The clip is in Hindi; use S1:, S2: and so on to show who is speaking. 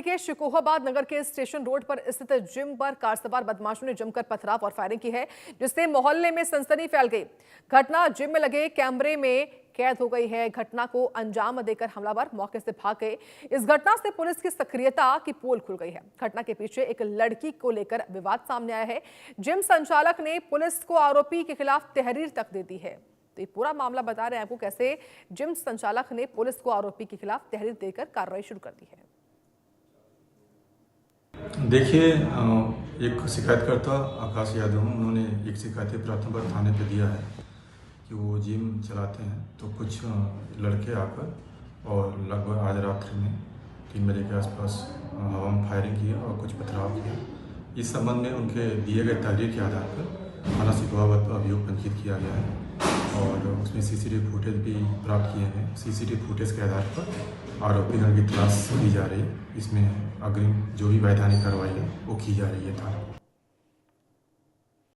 S1: के शिकोहाबाद नगर के स्टेशन रोड पर स्थित जिम पर कार सवार बदमाशों ने जमकर पथराव और फायरिंग की है, जिससे मोहल्ले में सनसनी फैल गई। घटना जिम में लगे कैमरे में कैद हो गई है। घटना को अंजाम देकर हमलावर मौके से भाग गए। इस घटना से पुलिस की सक्रियता की पोल खुल गई है। घटना के पीछे एक लड़की को लेकर विवाद सामने आया है। जिम संचालक ने पुलिस को आरोपी के खिलाफ तहरीर तक दे दी है। तो ये पूरा मामला बता रहे हैं आपको, कैसे जिम संचालक ने पुलिस को आरोपी के खिलाफ तहरीर देकर कार्रवाई शुरू कर दी है।
S2: देखिए, एक शिकायतकर्ता आकाश यादव, उन्होंने एक शिकायत प्रथम थाने पे दिया है कि वो जिम चलाते हैं। तो कुछ लड़के आकर और लगभग आज रात्रि में 3 बजे के आसपास हवा में फायरिंग किया और कुछ पथराव किया। इस संबंध में उनके दिए गए तहरीर के आधार पर थाना शिकोहाबाद पर अभियोग पंजीकृत किया गया है और उसमें सीसीटीवी फुटेज भी प्राप्त किए हैं। सीसीटीवी फुटेज के आधार पर आरोपीगण की तलाश की जा रही है। इसमें अग्रिम जो भी वैधानिक कार्रवाई है वो की जा रही है थाना।